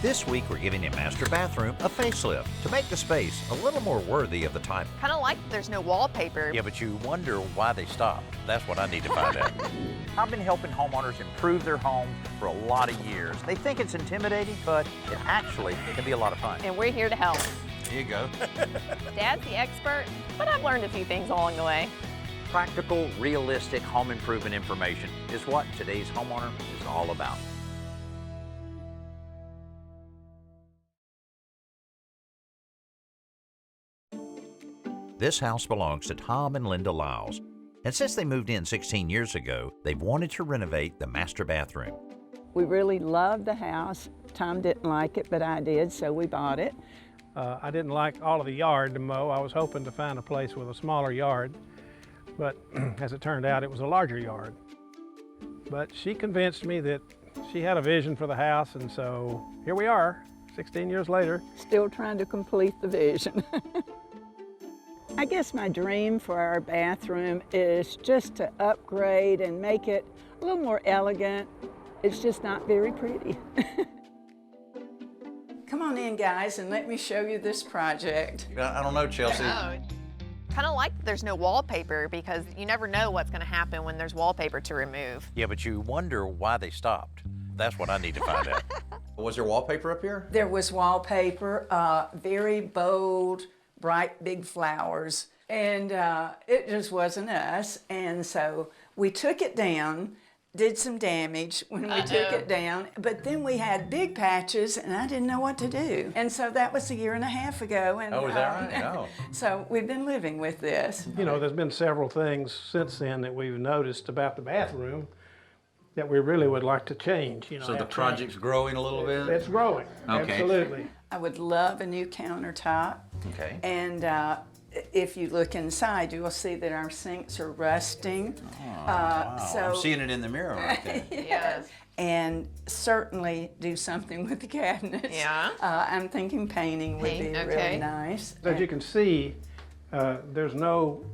This week, we're giving a master bathroom a facelift to make the space a little more worthy of the title. Kind of like there's no wallpaper. Yeah, but you wonder why they stopped. That's what I need to find out. I've been helping homeowners improve their homes for a lot of years. They think it's intimidating, but it actually can be a lot of fun. And we're here to help. Here you go. Dad's the expert, but I've learned a few things along the way. Practical, realistic home improvement information is what today's homeowner is all about. This house belongs to Tom and Linda Lyles, and since they moved in 16 years ago, they've wanted to renovate the master bathroom. We really loved the house. Tom didn't like it, but I did, so we bought it. I didn't like all of the yard to mow. I was hoping to find a place with a smaller yard, but as it turned out, it was a larger yard. But she convinced me that she had a vision for the house, and so here we are, 16 years later. Still trying to complete the vision. I guess my dream for our bathroom is just to upgrade and make it a little more elegant. It's just not very pretty. Come on in, guys, and let me show you this project. I don't know, Chelsea. Kind of like there's no wallpaper because you never know what's going to happen when there's wallpaper to remove. Yeah, but you wonder why they stopped. That's what I need to find out. Was there wallpaper up here? There was wallpaper, very bold, bright, big flowers, and it just wasn't us. And so we took it down, did some damage when we took it down, but then we had big patches and I didn't know what to do. And so that was a year and a half ago. And, Oh, is that right? Oh. So we've been living with this. You know, there's been several things since then that we've noticed about the bathroom that we really would like to change. You know, So the have project's growing a little bit? It's growing, Okay. absolutely. I would love a new countertop. Okay. And if you look inside, you will see that our sinks are rusting. Wow, I'm seeing it in the mirror right there. Yes. And certainly do something with the cabinets. Yeah. I'm thinking painting would be Paint, really okay. nice. As you can see, there's no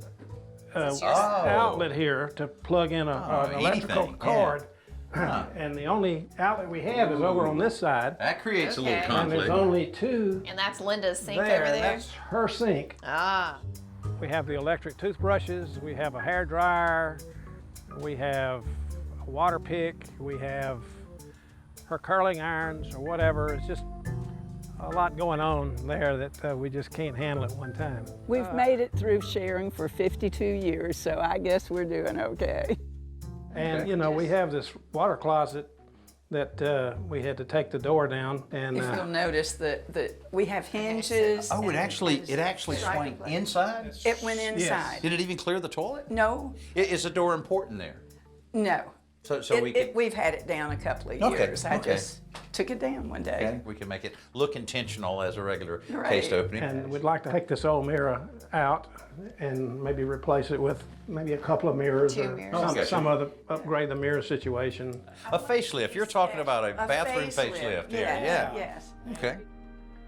outlet here to plug in an electrical anything, cord. And the only outlet we have is over on this side. That creates a little Okay. And conflict. there's only two And that's Linda's sink there. over there? That's her sink. Ah. We have the electric toothbrushes, we have a hair dryer, we have a water pick, we have her curling irons or whatever. It's just a lot going on there that we just can't handle at one time. We've made it through sharing for 52 years, so I guess we're doing okay. And you know, we have this water closet that we had to take the door down, and If you'll notice that we have hinges. Oh, it actually swung inside? It went inside. Did it even clear the toilet? No, Is the door important there? no. So we could, We've had it down a couple of Okay, years. I okay. just took it down one day. okay, we can make it look intentional as a regular Right. cased opening. and we'd like to take this old mirror out and maybe replace it with maybe a couple of mirrors Two or mirrors. some other upgrade the mirror situation. A facelift. You're talking about a bathroom facelift here. Yeah. Yes. Okay.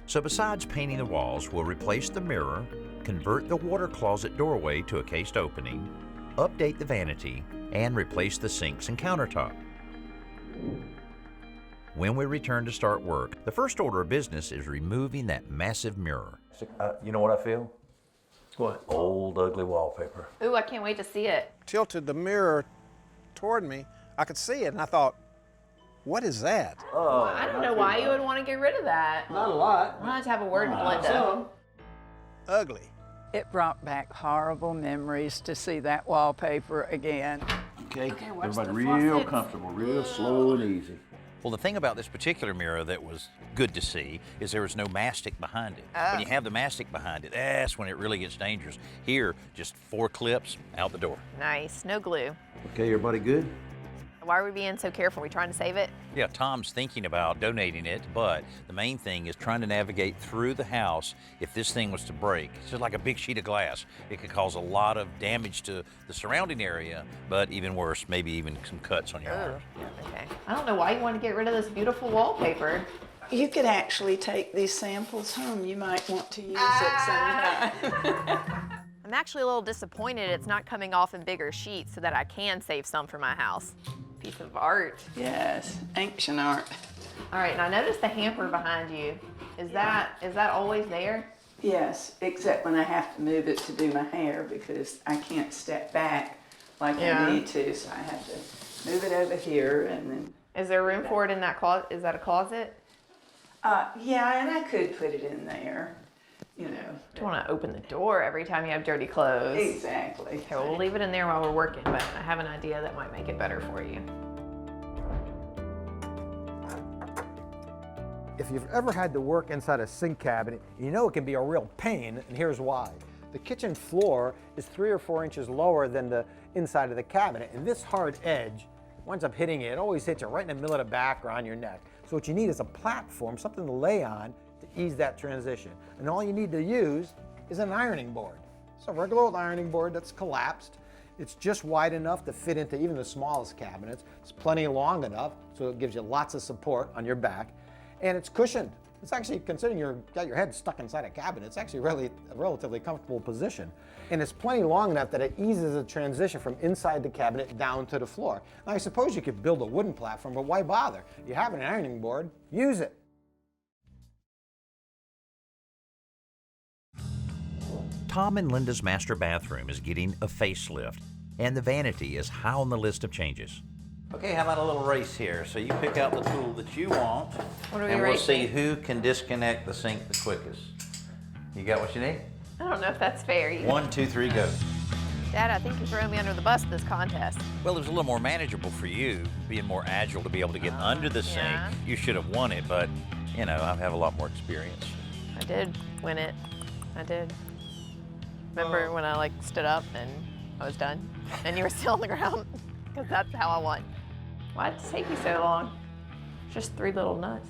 So besides painting the walls, we'll replace the mirror, convert the water closet doorway to a cased opening, update the vanity, and replace the sinks and countertop. When we return to start work, the first order of business is removing that massive mirror. You know what I feel? What? Old, ugly wallpaper. Ooh, I can't wait to see it. Tilted the mirror toward me, I could see it, and I thought, what is that? I don't know why you would want to get rid of that. Not a lot. I'll have to have a word with Linda. Ugly. It brought back horrible memories to see that wallpaper again. Okay, what's everybody the real faucet? comfortable, real slow and easy. Well, the thing about this particular mirror that was good to see is there was no mastic behind it. When you have the mastic behind it, that's when it really gets dangerous. Here, just 4 clips, out the door. Nice. No glue. Okay, everybody good? Why are we being so careful? Are we trying to save it? Yeah, Tom's thinking about donating it, but the main thing is trying to navigate through the house. If this thing was to break, it's just like a big sheet of glass. It could cause a lot of damage to the surrounding area, but even worse, maybe even some cuts on your arm. Okay. I don't know why you want to get rid of this beautiful wallpaper. You could actually take these samples home. You might want to use it sometime. I'm actually a little disappointed it's not coming off in bigger sheets so that I can save some for my house. Piece of art. Yes, ancient art. All right, and I noticed the hamper behind you. Is that always there? Yes, except when I have to move it to do my hair because I can't step back like Yeah. I need to, so I have to move it over here and then. Is there room for it in that closet? Is that a closet? Yeah, and I could put it in there, you know. Don't want to open the door every time you have dirty clothes. Exactly. Okay, well, we'll leave it in there while we're working, but I have an idea that might make it better for you. If you've ever had to work inside a sink cabinet, you know it can be a real pain, and here's why. The kitchen floor is 3 or 4 inches lower than the inside of the cabinet, and this hard edge winds up hitting you. It always hits you right in the middle of the back or on your neck. So what you need is a platform, something to lay on to ease that transition. And all you need to use is an ironing board. It's a regular old ironing board that's collapsed. It's just wide enough to fit into even the smallest cabinets. It's plenty long enough, so it gives you lots of support on your back. And it's cushioned. It's actually, considering you've got your head stuck inside a cabinet, it's actually really a relatively comfortable position. And it's plenty long enough that it eases the transition from inside the cabinet down to the floor. Now, I suppose you could build a wooden platform, but why bother? You have an ironing board, use it. Tom and Linda's master bathroom is getting a facelift, and the vanity is high on the list of changes. Okay, how about a little race here? So you pick out the tool that you want, What are we and we'll see racing? who can disconnect the sink the quickest. You got what you need? I don't know if that's fair. 1, 2, 3, go. Dad, I think you're throwing me under the bus this contest. Well, it was a little more manageable for you, being more agile to be able to get under the sink. yeah. You should have won it, but, you know, I have a lot more experience. I did win it. I did. Remember when I stood up and I was done and you were still on the ground? Because that's how I won. Why'd it take you so long? Just 3 little nuts.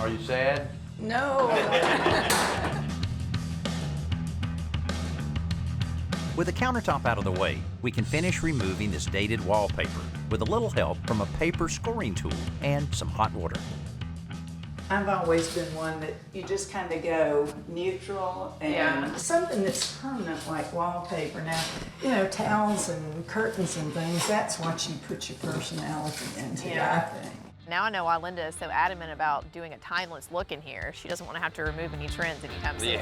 Are you sad? No. With the countertop out of the way, we can finish removing this dated wallpaper with a little help from a paper scoring tool and some hot water. I've always been one that you just kind of go neutral and Yeah. something that's permanent like wallpaper. Now, you know, towels and curtains and things, that's what you put your personality into, Yeah. I think. Now I know why Linda is so adamant about doing a timeless look in here. She doesn't want to have to remove any trends anytime soon.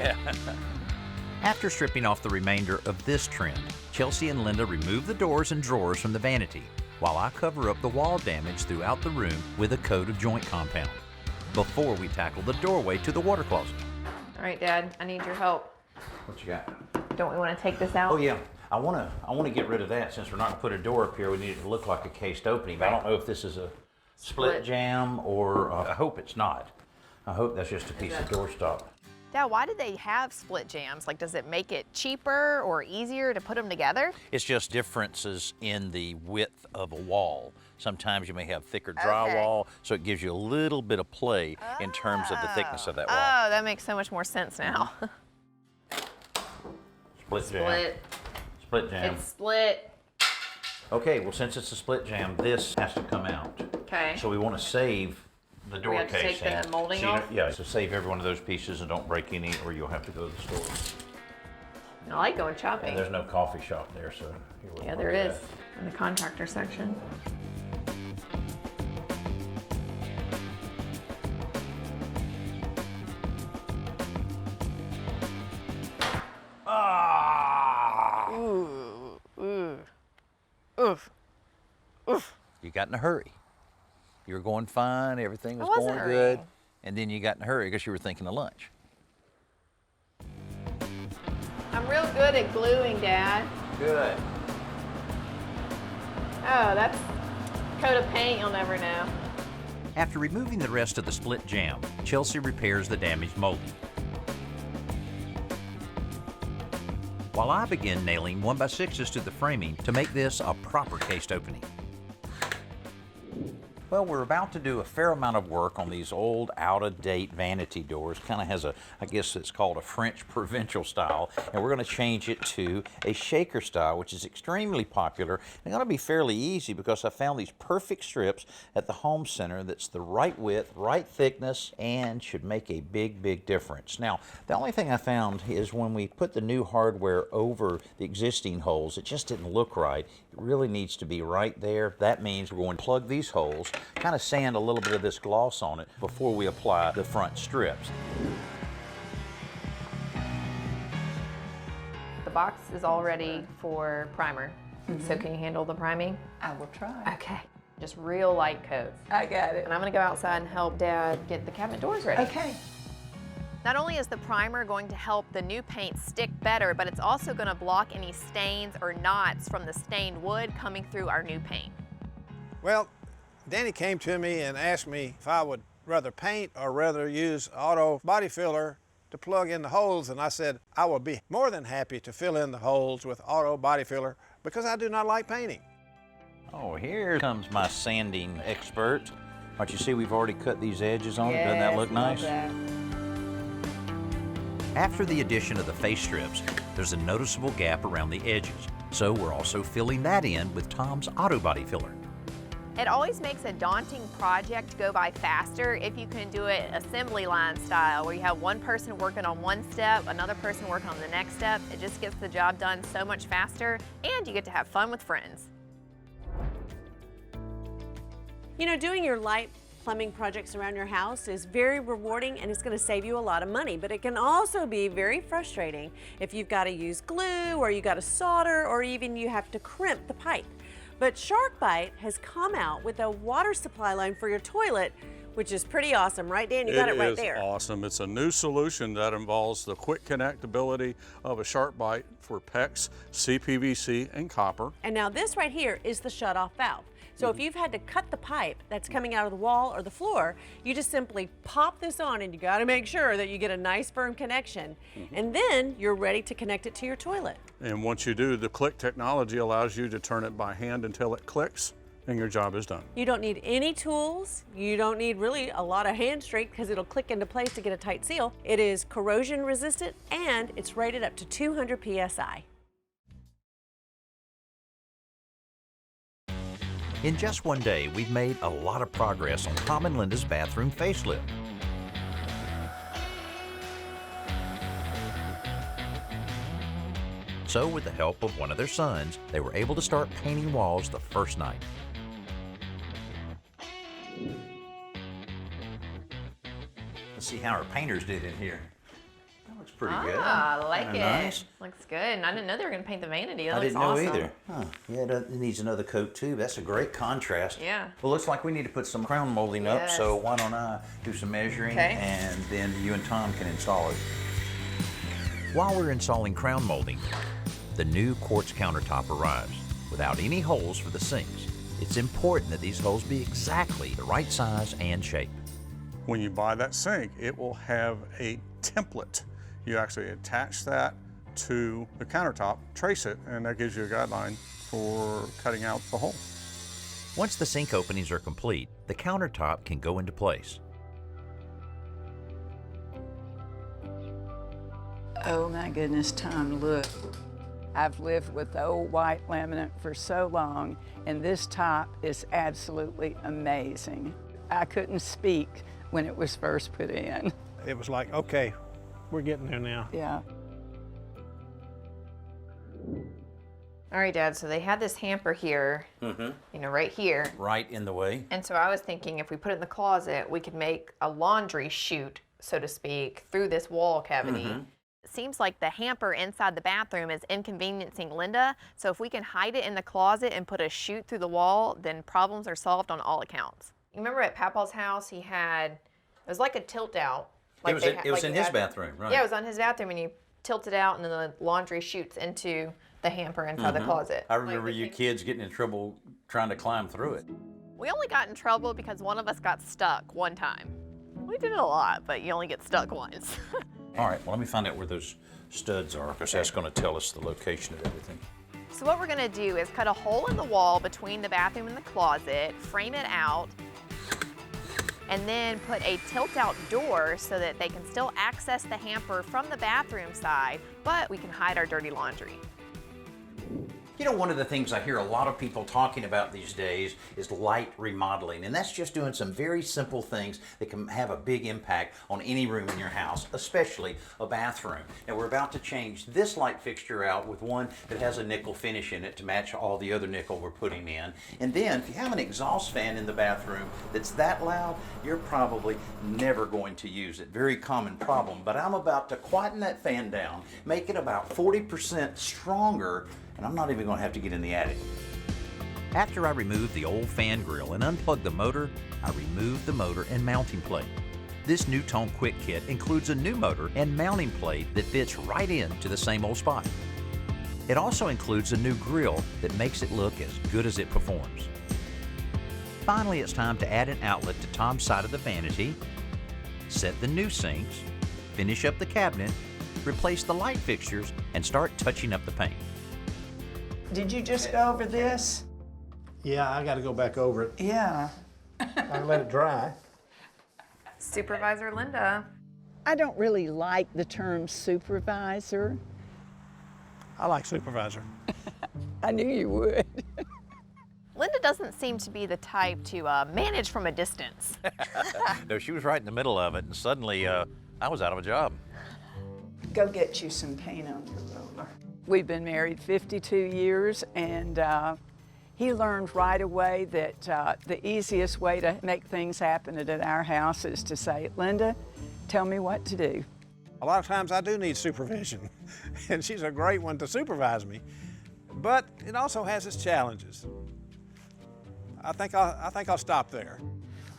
After stripping off the remainder of this trend, Chelsea and Linda remove the doors and drawers from the vanity, while I cover up the wall damage throughout the room with a coat of joint compound, before we tackle the doorway to the water closet. All right, Dad, I need your help. What you got? Don't we want to take this out? Oh yeah, I want to get rid of that. Since we're not gonna put a door up here, we need it to look like a cased opening. But I don't know if this is a split jam or I hope it's not. I hope that's just a piece of doorstop. Dad, why did they have split jams? Like, does it make it cheaper or easier to put them together? It's just differences in the width of a wall. Sometimes you may have thicker drywall, so it gives you a little bit of play in terms of the thickness of that wall. Oh, that makes so much more sense now. Split jam. Split jam. It's split. Okay, well, since it's a split jam, this has to come out. Okay. So we want to save the door have to take casing. the molding So you don't- off? Yeah, so save every one of those pieces and don't break any, or you'll have to go to the store. I like going shopping. And there's no coffee shop there, so you wouldn't Yeah, want there that. is in the contractor section. Ah! Ooh, ooh, oof, oof. You got in a hurry. You were going fine, everything was wasn't going good, hurrying. and then you got in a hurry because you were thinking of lunch. I'm real good at gluing, Dad. Good. Oh, that's a coat of paint you'll never know. After removing the rest of the split jam, Chelsea repairs the damaged molding, while I begin nailing 1x6s to the framing to make this a proper cased opening. Well, we're about to do a fair amount of work on these old, out-of-date vanity doors. Kind of has a, I guess it's called a French provincial style, and we're going to change it to a shaker style, which is extremely popular. It's going to be fairly easy because I found these perfect strips at the home center that's the right width, right thickness, and should make a big, big difference. Now, the only thing I found is when we put the new hardware over the existing holes, it just didn't look right. It really needs to be right there. That means we're going to plug these holes, kind of sand a little bit of this gloss on it before we apply the front strips. The box is all ready for primer. So can you handle the priming? I will try. Okay. Just real light coats. I got it. And I'm gonna go outside and help Dad get the cabinet doors ready. Okay. Not only is the primer going to help the new paint stick better, but it's also gonna block any stains or knots from the stained wood coming through our new paint. Well, Danny came to me and asked me if I would rather paint or rather use auto body filler to plug in the holes, and I said I would be more than happy to fill in the holes with auto body filler because I do not like painting. Oh, here comes my sanding expert. Don't you see we've already cut these edges on it? Doesn't that look nice? After the addition of the face strips, there's a noticeable gap around the edges. So we're also filling that in with Tom's auto body filler. It always makes a daunting project go by faster if you can do it assembly line style, where you have one person working on one step, another person working on the next step. It just gets the job done so much faster, and you get to have fun with friends. You know, doing your light plumbing projects around your house is very rewarding, and it's going to save you a lot of money, but it can also be very frustrating if you've got to use glue, or you got to solder, or even you have to crimp the pipe. But SharkBite has come out with a water supply line for your toilet, which is pretty awesome, right, Dan? You got it right there. It is awesome. It's a new solution that involves the quick connectability of a SharkBite for PEX, CPVC, and copper. And now this right here is the shut-off valve. So if you've had to cut the pipe that's coming out of the wall or the floor, you just simply pop this on, and you got to make sure that you get a nice firm connection. And then you're ready to connect it to your toilet. And once you do, the click technology allows you to turn it by hand until it clicks, and your job is done. You don't need any tools. You don't need really a lot of hand strength because it'll click into place to get a tight seal. It is corrosion resistant, and it's rated up to 200 PSI. In just one day, we've made a lot of progress on Tom and Linda's bathroom facelift. So with the help of one of their sons, they were able to start painting walls the first night. Let's see how our painters did in here. That looks pretty good. I like it. Nice. Looks good. And I didn't know they were going to paint the vanity. That I looks didn't know awesome. either. Huh. Yeah, it needs another coat too. That's a great contrast. Yeah. Well, looks like we need to put some crown molding up, Yes. so why don't I do some measuring, Okay. and then you and Tom can install it. While we're installing crown molding, the new quartz countertop arrives without any holes for the sinks. It's important that these holes be exactly the right size and shape. When you buy that sink, it will have a template. You actually attach that to the countertop, trace it, and that gives you a guideline for cutting out the hole. Once the sink openings are complete, the countertop can go into place. Oh my goodness, Tom, look. I've lived with the old white laminate for so long, and this top is absolutely amazing. I couldn't speak when it was first put in. It was like, okay, We're getting there now. Yeah. All right, Dad, so they had this hamper here, you know, right here. Right in the way. And so I was thinking if we put it in the closet, we could make a laundry chute, so to speak, through this wall cavity. It seems like the hamper inside the bathroom is inconveniencing Linda, so if we can hide it in the closet and put a chute through the wall, then problems are solved on all accounts. You remember at Papa's house, he had, it was like a tilt out. Like it was in his bathroom, right? Yeah, it was on his bathroom, and you tilt it out, and then the laundry chutes into the hamper inside the closet. I remember you kids getting in trouble trying to climb through it. We only got in trouble because one of us got stuck one time. We did it a lot, but you only get stuck once. All right, well, let me find out where those studs are, because that's going to tell us the location of everything. So what we're gonna do is cut a hole in the wall between the bathroom and the closet, frame it out, and then put a tilt-out door so that they can still access the hamper from the bathroom side, but we can hide our dirty laundry. You know, one of the things I hear a lot of people talking about these days is light remodeling, and that's just doing some very simple things that can have a big impact on any room in your house, especially a bathroom. Now, we're about to change this light fixture out with one that has a nickel finish in it to match all the other nickel we're putting in. And then, if you have an exhaust fan in the bathroom that's that loud, you're probably never going to use it. Very common problem, but I'm about to quieten that fan down, make it about 40% stronger, and I'm not even going to have to get in the attic. After I remove the old fan grill and unplug the motor, I remove the motor and mounting plate. This new Tone Quick Kit includes a new motor and mounting plate that fits right into the same old spot. It also includes a new grill that makes it look as good as it performs. Finally, it's time to add an outlet to Tom's side of the vanity, set the new sinks, finish up the cabinet, replace the light fixtures, and start touching up the paint. Did you just go over this? Yeah, I got to go back over it. Yeah. I let it dry. Supervisor Linda. I don't really like the term supervisor. I like supervisor. I knew you would. Linda doesn't seem to be the type to manage from a distance. No, she was right in the middle of it, and suddenly I was out of a job. Go get you some paint on your roller. We've been married 52 years, and he learned right away that the easiest way to make things happen at our house is to say, Linda, tell me what to do. A lot of times I do need supervision, and she's a great one to supervise me, but it also has its challenges. I think I'll stop there.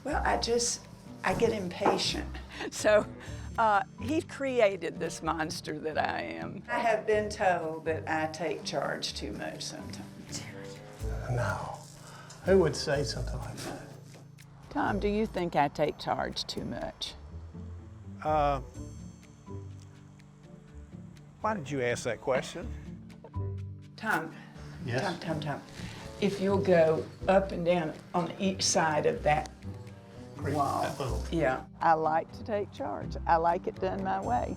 Well, I get impatient. So he created this monster that I am. I have been told that I take charge too much sometimes. No, who would say something like that? Tom, do you think I take charge too much? Why did you ask that question? Tom, Yes? Tom. If you'll go up and down on each side of that wall. That little- Yeah. I like to take charge. I like it done my way.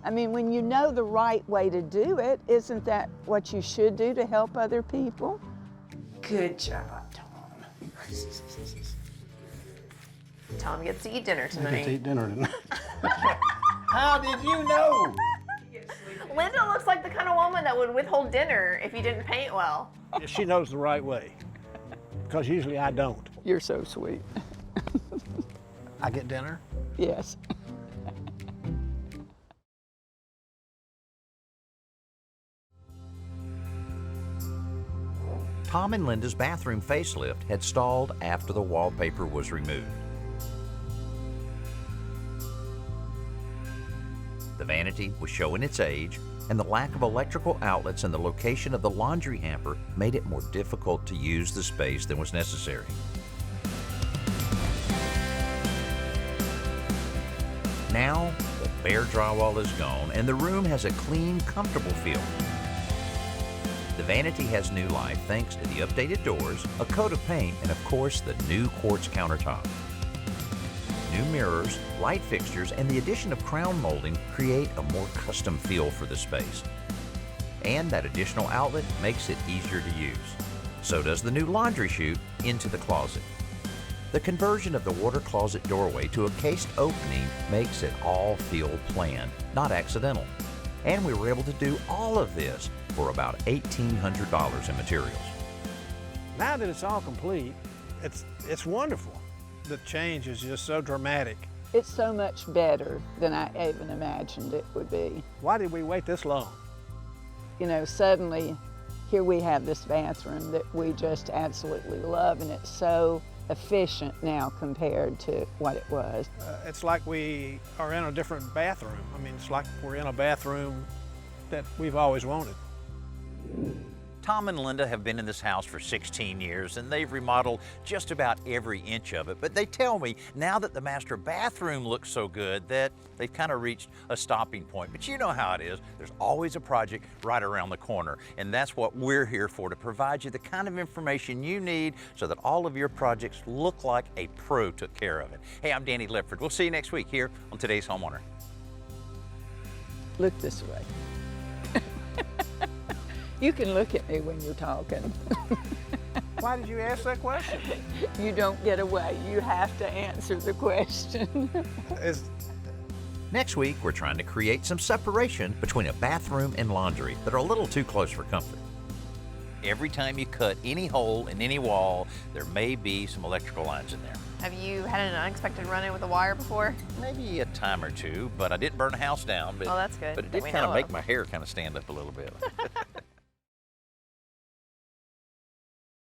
I mean, when you know the right way to do it, isn't that what you should do to help other people? Good job, Tom. Tom gets to eat dinner I get to tonight. eat dinner tonight. How did you know? Linda looks like the kind of woman that would withhold dinner if you didn't paint well. She knows the right way, because usually I don't. You're so sweet. I get dinner. Yes. Tom and Linda's bathroom facelift had stalled after the wallpaper was removed. The vanity was showing its age, and the lack of electrical outlets and the location of the laundry hamper made it more difficult to use the space than was necessary. Now, the bare drywall is gone, and the room has a clean, comfortable feel. The vanity has new life thanks to the updated doors, a coat of paint, and of course, the new quartz countertop. New mirrors, light fixtures, and the addition of crown molding create a more custom feel for the space. And that additional outlet makes it easier to use. So does the new laundry chute into the closet. The conversion of the water closet doorway to a cased opening makes it all feel planned, not accidental. And we were able to do all of this for about $1,800 in materials. Now that it's all complete, it's wonderful. The change is just so dramatic. It's so much better than I even imagined it would be. Why did we wait this long? You know, suddenly here we have this bathroom that we just absolutely love, and it's so efficient now compared to what it was. It's like we are in a different bathroom. I mean, it's like we're in a bathroom that we've always wanted. Tom and Linda have been in this house for 16 years and they've remodeled just about every inch of it. But they tell me now that the master bathroom looks so good that they've kind of reached a stopping point. But you know how it is. There's always a project right around the corner. And that's what we're here for, to provide you the kind of information you need so that all of your projects look like a pro took care of it. Hey, I'm Danny Lipford. We'll see you next week here on Today's Homeowner. Look this way. You can look at me when you're talking. Why did you ask that question? You don't get away. You have to answer the question. Next week, we're trying to create some separation between a bathroom and laundry that are a little too close for comfort. Every time you cut any hole in any wall, there may be some electrical lines in there. Have you had an unexpected run-in with a wire before? Maybe a time or two, but I didn't burn a house down. But, Oh, that's good But it that did we kind of know make of. my hair kind of stand up a little bit.